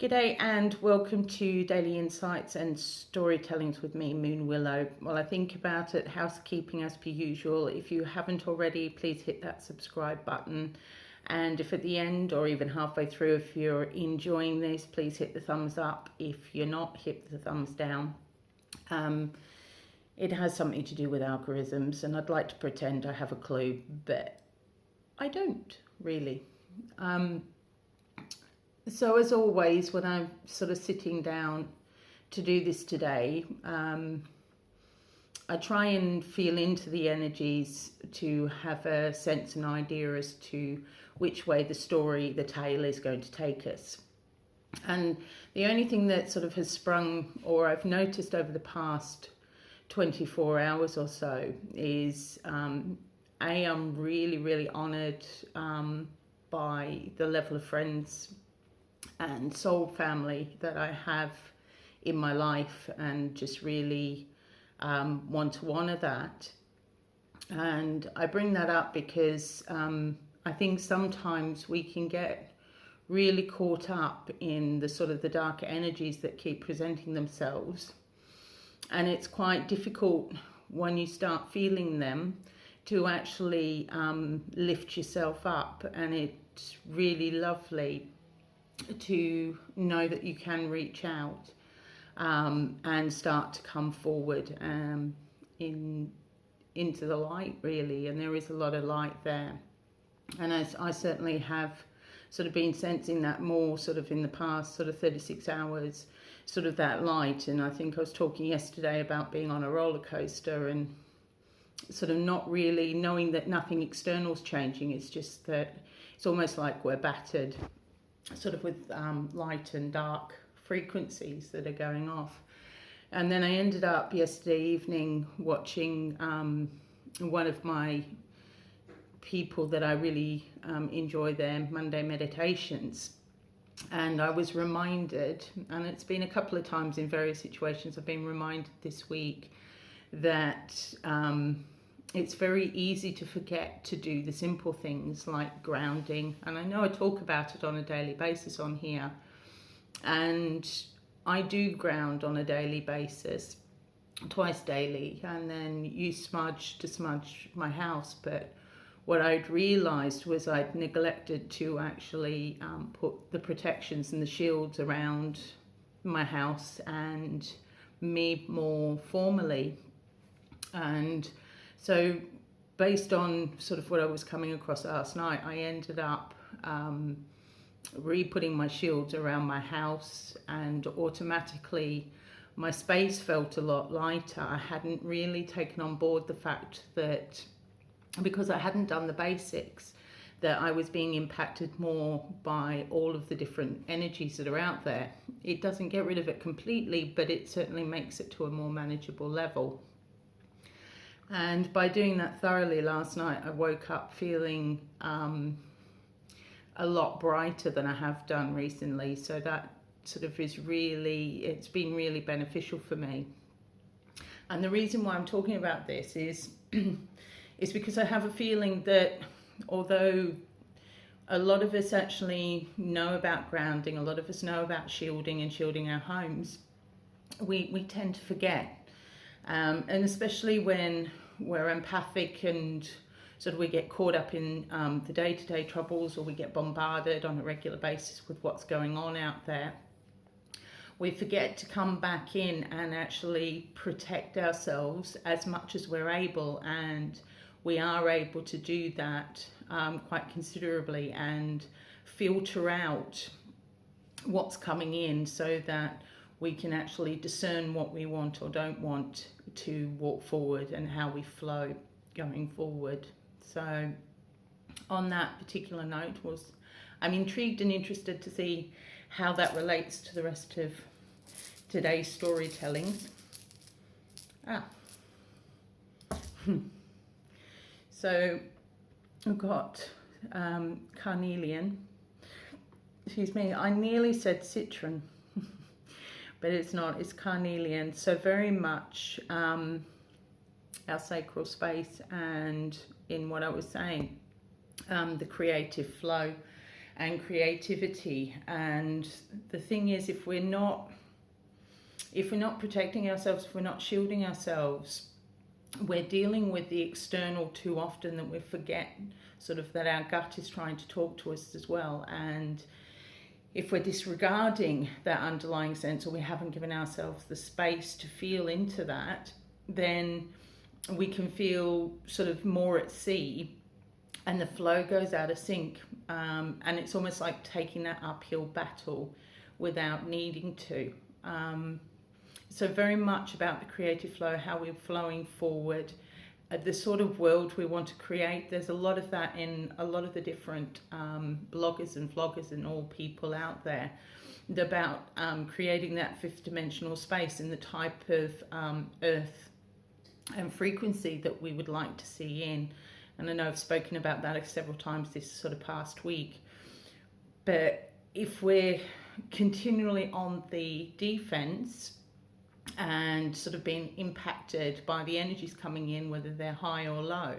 G'day and welcome to Daily Insights and Storytellings with me, Moon Willow. While I think about it, housekeeping as per usual. If you haven't already, please hit that subscribe button. And if at the end or even halfway through, if you're enjoying this, please hit the thumbs up. If you're not, hit the thumbs down. It has something to do with algorithms, and I'd like to pretend I have a clue, but I don't really. So as always, when I'm sort of sitting down to do this today, I try and feel into the energies to have a sense and idea as to which way the story, the tale is going to take us. And the only thing that sort of has sprung, or I've noticed over the past 24 hours or so, is I'm really honoured by the level of friends and soul family that I have in my life, and just really want to honour that. And I bring that up because I think sometimes we can get really caught up in the sort of the darker energies that keep presenting themselves, and it's quite difficult when you start feeling them to actually lift yourself up. And it's really lovely to know that you can reach out and start to come forward into the light, really. And there is a lot of light there, and I certainly have sort of been sensing that more sort of in the past sort of 36 hours, sort of that light. And I think I was talking yesterday about being on a roller coaster and sort of not really knowing that nothing external is changing. It's just that it's almost like we're battered sort of with light and dark frequencies that are going off. And then I ended up yesterday evening watching one of my people that I really enjoy their Monday meditations. And I was reminded, and it's been a couple of times in various situations, I've been reminded this week that it's very easy to forget to do the simple things like grounding. And I know I talk about it on a daily basis on here, and I do ground on a daily basis, twice daily, and then use smudge to smudge my house. But what I'd realised was I'd neglected to actually put the protections and the shields around my house and me more formally. And so based on sort of what I was coming across last night, I ended up re-putting my shields around my house, and automatically my space felt a lot lighter. I hadn't really taken on board the fact that because I hadn't done the basics, that I was being impacted more by all of the different energies that are out there. It doesn't get rid of it completely, but it certainly makes it to a more manageable level. And by doing that thoroughly last night, I woke up feeling a lot brighter than I have done recently. So that sort of is really, it's been really beneficial for me. And the reason why I'm talking about this is is because I have a feeling that although a lot of us actually know about grounding, a lot of us know about shielding and shielding our homes, we tend to forget. And especially when we're empathic and sort of we get caught up in the day-to-day troubles, or we get bombarded on a regular basis with what's going on out there, we forget to come back in and actually protect ourselves as much as we're able. And we are able to do that quite considerably and filter out what's coming in, so that we can actually discern what we want or don't want to walk forward and how we flow going forward. So on that particular note, I'm intrigued and interested to see how that relates to the rest of today's storytellings. So I've got carnelian. Excuse me, I nearly said citron. But it's not, it's carnelian. So very much our sacral space, and in what I was saying, the creative flow and creativity. And the thing is, if we're not protecting ourselves, if we're not shielding ourselves, we're dealing with the external too often, that we forget sort of that our gut is trying to talk to us as well. And if we're disregarding that underlying sense, or we haven't given ourselves the space to feel into that, then we can feel sort of more at sea, and the flow goes out of sync. And it's almost like taking that uphill battle without needing to. So very much about the creative flow, how we're flowing forward, the sort of world we want to create. There's a lot of that in a lot of the different bloggers and vloggers and all people out there, about creating that fifth dimensional space in the type of earth and frequency that we would like to see in. And I know I've spoken about that several times this sort of past week. But if we're continually on the defense and sort of being impacted by the energies coming in, whether they're high or low,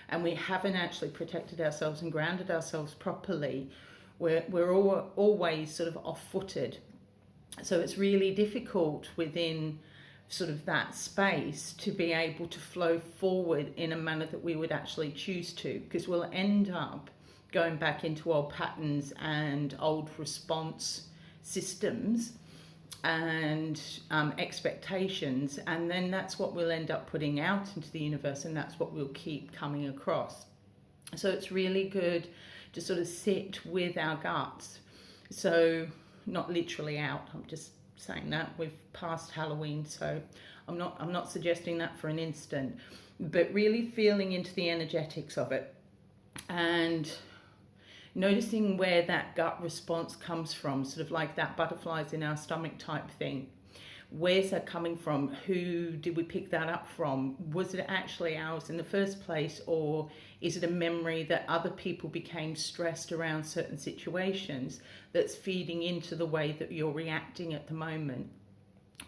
and we haven't actually protected ourselves and grounded ourselves properly, we're always sort of off-footed. So it's really difficult within sort of that space to be able to flow forward in a manner that we would actually choose to, because we'll end up going back into old patterns and old response systems and expectations, and then that's what we'll end up putting out into the universe, and that's what we'll keep coming across. So it's really good to sort of sit with our guts. So not literally out, I'm just saying that we've passed Halloween, so I'm not suggesting that for an instant, but really feeling into the energetics of it and noticing where that gut response comes from, sort of like that butterflies in our stomach type thing. Where's that coming from? Who did we pick that up from? Was it actually ours in the first place, or is it a memory that other people became stressed around certain situations that's feeding into the way that you're reacting at the moment?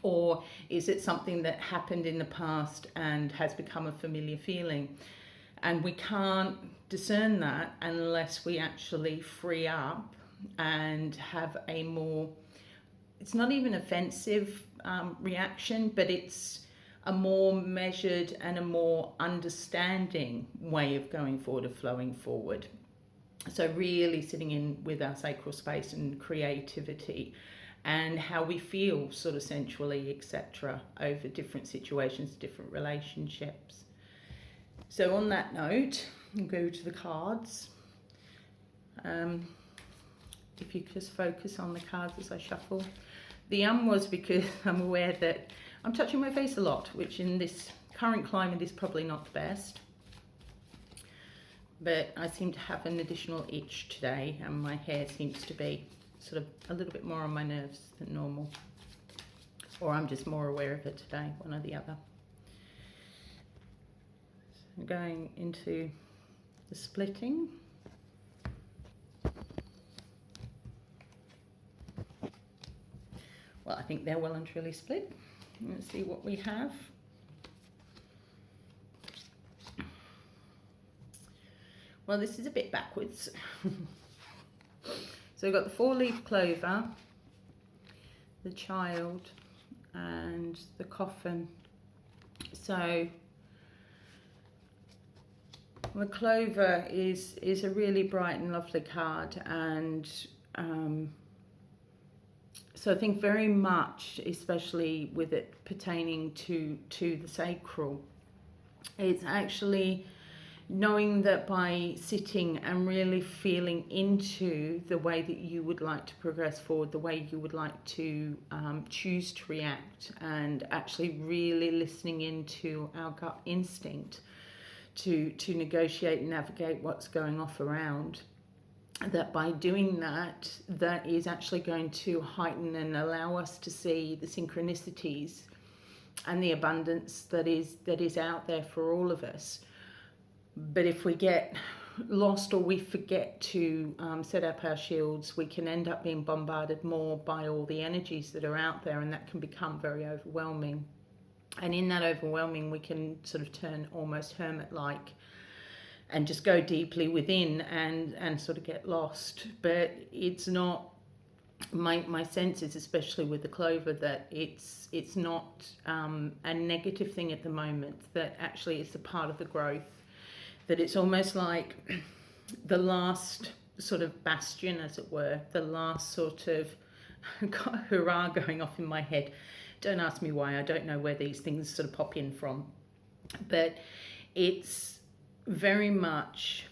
Or is it something that happened in the past and has become a familiar feeling? And we can't discern that unless we actually free up and have a more, it's not even offensive reaction, but it's a more measured and a more understanding way of going forward, of flowing forward. So really sitting in with our sacral space and creativity and how we feel sort of sensually, etc., over different situations, different relationships. So on that note, I'll go to the cards. If you could just focus on the cards as I shuffle. The was because I'm aware that I'm touching my face a lot, which in this current climate is probably not the best. But I seem to have an additional itch today, and my hair seems to be sort of a little bit more on my nerves than normal. Or I'm just more aware of it today, one or the other. So going into the splitting. Well, I think they're well and truly split. Let's see what we have. Well, this is a bit backwards. So we've got the 4-leaf clover, the child, and the coffin. So the clover is a really bright and lovely card, and so I think very much, especially with it pertaining to the sacral, it's actually knowing that by sitting and really feeling into the way that you would like to progress forward, the way you would like to choose to react, and actually really listening into our gut instinct to negotiate and navigate what's going off around, that by doing that, that is actually going to heighten and allow us to see the synchronicities and the abundance that is out there for all of us. But if we get lost or we forget to set up our shields, we can end up being bombarded more by all the energies that are out there, and that can become very overwhelming. And in that overwhelming, we can sort of turn almost hermit-like and just go deeply within and sort of get lost. But it's not, my sense is, especially with the clover, that it's not a negative thing at the moment, that actually it's a part of the growth, that it's almost like the last sort of bastion, as it were, the last sort of got a hurrah going off in my head. Don't ask me why, I don't know where these things sort of pop in from, but it's very much,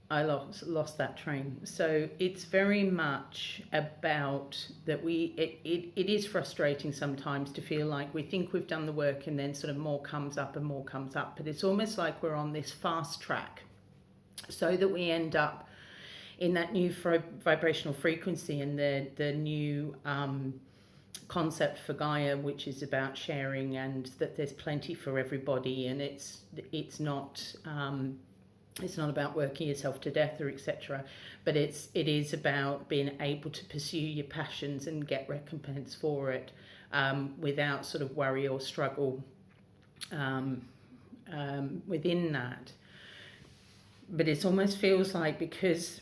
I lost that train. So it's very much about that it is frustrating sometimes to feel like we think we've done the work and then sort of more comes up and more comes up, but it's almost like we're on this fast track so that we end up in that new vibrational frequency and the new concept for Gaia, which is about sharing and that there's plenty for everybody, and it's not about working yourself to death or etc., but it is about being able to pursue your passions and get recompense for it without sort of worry or struggle within that. But it almost feels like, because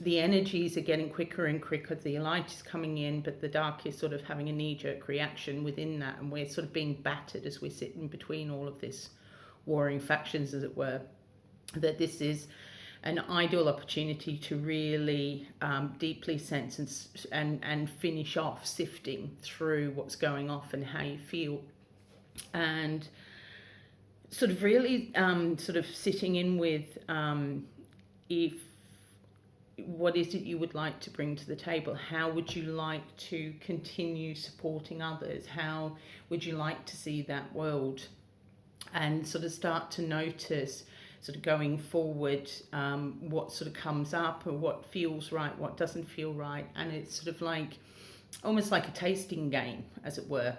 the energies are getting quicker and quicker, the light is coming in, but the dark is sort of having a knee-jerk reaction within that, and we're sort of being battered as we sit in between all of this warring factions, as it were, that this is an ideal opportunity to really deeply sense and finish off sifting through what's going off and how you feel, and sort of really sort of sitting in with if what is it you would like to bring to the table? How would you like to continue supporting others? How would you like to see that world? And sort of start to notice, sort of going forward, what sort of comes up and what feels right, what doesn't feel right. And it's sort of like, almost like a tasting game, as it were.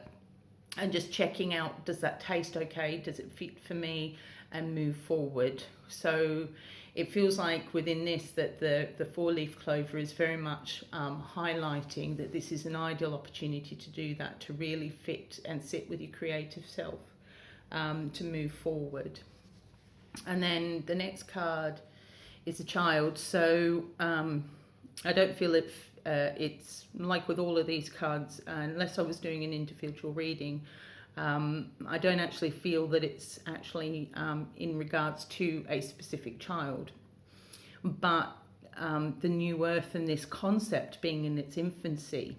And just checking out, does that taste okay? Does it fit for me? And move forward. So it feels like within this that the four-leaf clover is very much highlighting that this is an ideal opportunity to do that, to really fit and sit with your creative self, to move forward. And then the next card is a child. So I don't feel it's like with all of these cards, unless I was doing an individual reading, I don't actually feel that it's actually in regards to a specific child, but the new earth and this concept being in its infancy.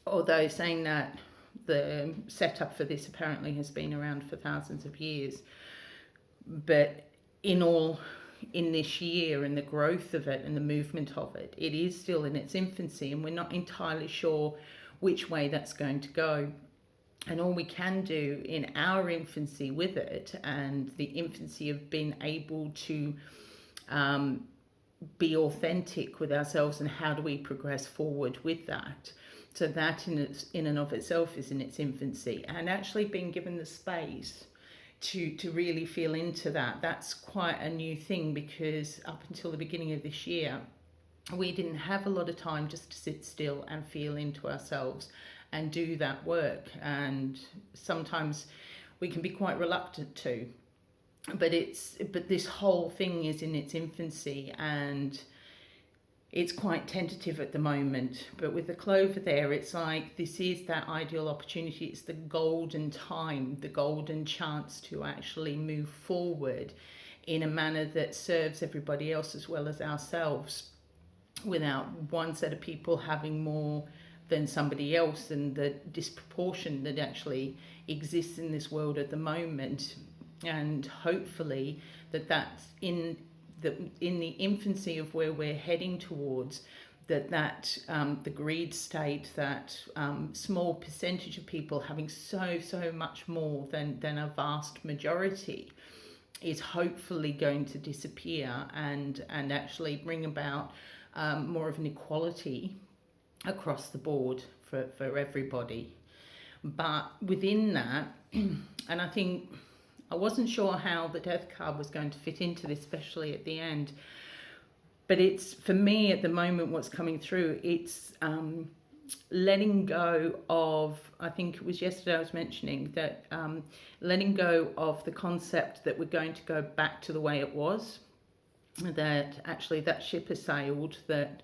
Although saying that the setup for this apparently has been around for thousands of years, but in this year and the growth of it and the movement of it, it is still in its infancy, and we're not entirely sure which way that's going to go. And all we can do in our infancy with it, and the infancy of being able to be authentic with ourselves, and how do we progress forward with that. So that in and of itself is in its infancy, and actually being given the space to really feel into that. That's quite a new thing, because up until the beginning of this year, we didn't have a lot of time just to sit still and feel into ourselves and do that work. And sometimes we can be quite reluctant to, but this whole thing is in its infancy, and it's quite tentative at the moment. But with the clover there, it's like this is that ideal opportunity. It's the golden time, the golden chance to actually move forward in a manner that serves everybody else as well as ourselves, without one set of people having more than somebody else, and the disproportion that actually exists in this world at the moment. And hopefully that's in the infancy of where we're heading towards, that the greed state, that small percentage of people having so much more than a vast majority, is hopefully going to disappear, and actually bring about more of an equality across the board for everybody. But within that, and I think I wasn't sure how the death card was going to fit into this, especially at the end. But it's, for me at the moment, what's coming through, it's letting go of, I think it was yesterday I was mentioning that, letting go of the concept that we're going to go back to the way it was, that actually that ship has sailed, that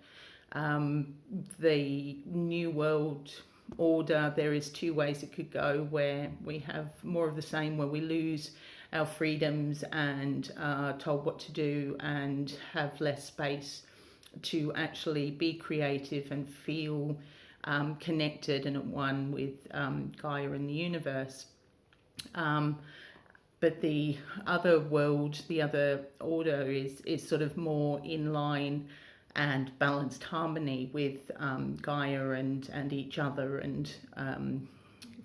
the new world order, there is two ways it could go, where we have more of the same, where we lose our freedoms and are told what to do and have less space to actually be creative and feel connected and at one with Gaia and the universe. But the other world, the other order is sort of more in line and balanced harmony with Gaia and each other, and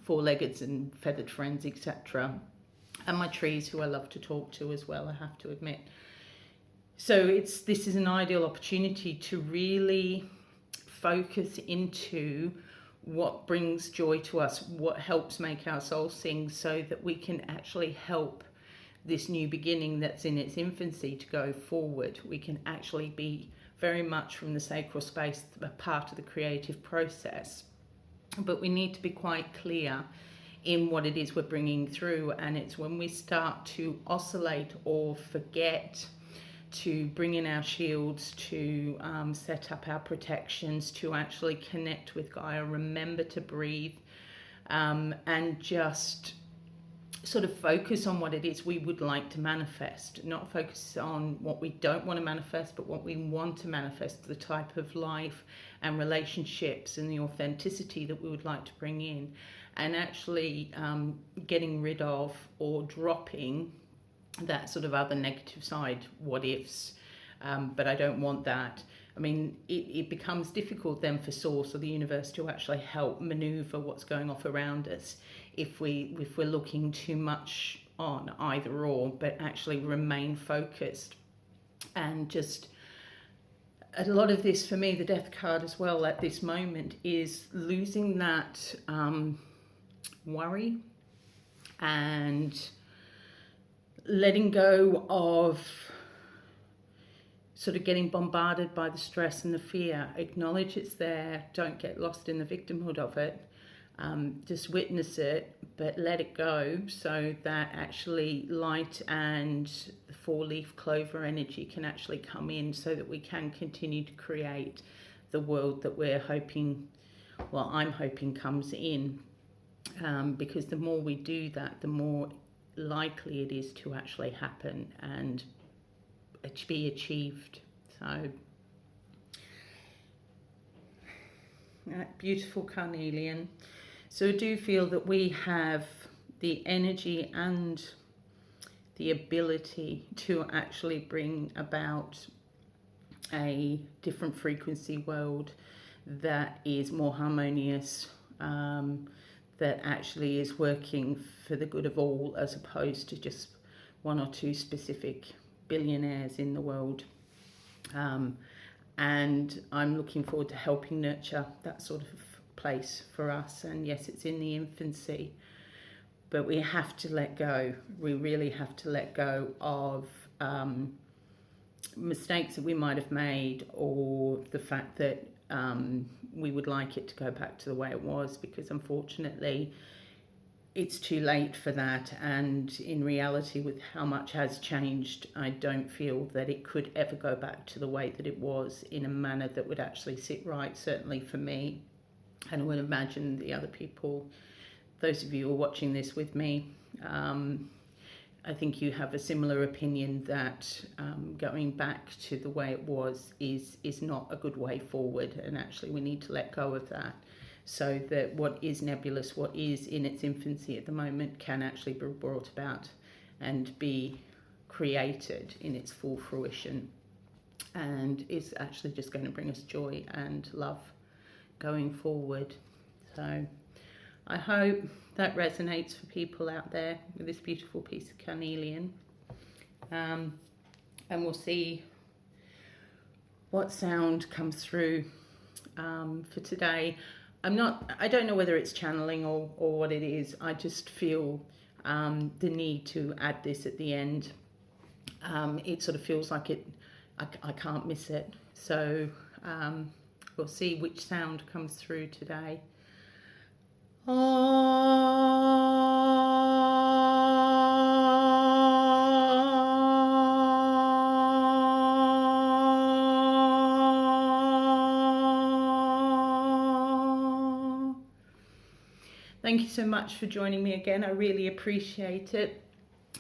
four-leggeds and feathered friends, etc. And my trees, who I love to talk to as well, I have to admit. So this is an ideal opportunity to really focus into what brings joy to us, what helps make our soul sing, so that we can actually help this new beginning that's in its infancy to go forward. We can actually be very much from the sacral space a part of the creative process. But we need to be quite clear in what it is we're bringing through, and it's when we start to oscillate or forget to bring in our shields, to set up our protections, to actually connect with Gaia, remember to breathe, and just sort of focus on what it is we would like to manifest, not focus on what we don't want to manifest, but what we want to manifest, the type of life and relationships and the authenticity that we would like to bring in, and actually getting rid of or dropping that sort of other negative side, what ifs, but I don't want that. I mean, it becomes difficult then for Source or the universe to actually help maneuver what's going off around us if we're looking too much on either or, but actually remain focused. And just a lot of this for me, the Death card as well at this moment, is losing that worry and letting go of sort of getting bombarded by the stress and the fear. Acknowledge it's there, don't get lost in the victimhood of it, just witness it, but let it go, so that actually light and the four-leaf clover energy can actually come in, so that we can continue to create the world that we're hoping, well, I'm hoping comes in, because the more we do that, the more likely it is to actually happen and be achieved. So beautiful carnelian. So I do feel that we have the energy and the ability to actually bring about a different frequency world that is more harmonious, that actually is working for the good of all, as opposed to just one or two specific billionaires in the world. And I'm looking forward to helping nurture that sort of place for us. And yes, it's in the infancy, but we have to let go. We really have to let go of mistakes that we might have made, or the fact that we would like it to go back to the way it was, because unfortunately it's too late for that. And in reality, with how much has changed, I don't feel that it could ever go back to the way that it was in a manner that would actually sit right, certainly for me. And I would imagine the other people, those of you who are watching this with me, I think you have a similar opinion that going back to the way it was is not a good way forward, and actually we need to let go of that, so that what is nebulous, what is in its infancy at the moment, can actually be brought about and be created in its full fruition, and is actually just going to bring us joy and love going forward. So I hope that resonates for people out there with this beautiful piece of carnelian, and we'll see what sound comes through for today. I don't know whether it's channeling or what it is. I just feel the need to add this at the end. It sort of feels like I can't miss it. So We'll see which sound comes through today. Thank you so much for joining me again. I really appreciate it.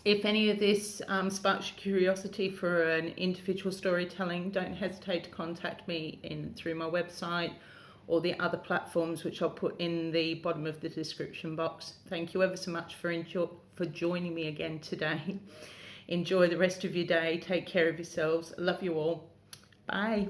If any of this sparks your curiosity for an individual storytelling, don't hesitate to contact me through my website or the other platforms, which I'll put in the bottom of the description box. Thank you ever so much for joining me again today. Enjoy the rest of your day. Take care of yourselves. Love you all. Bye.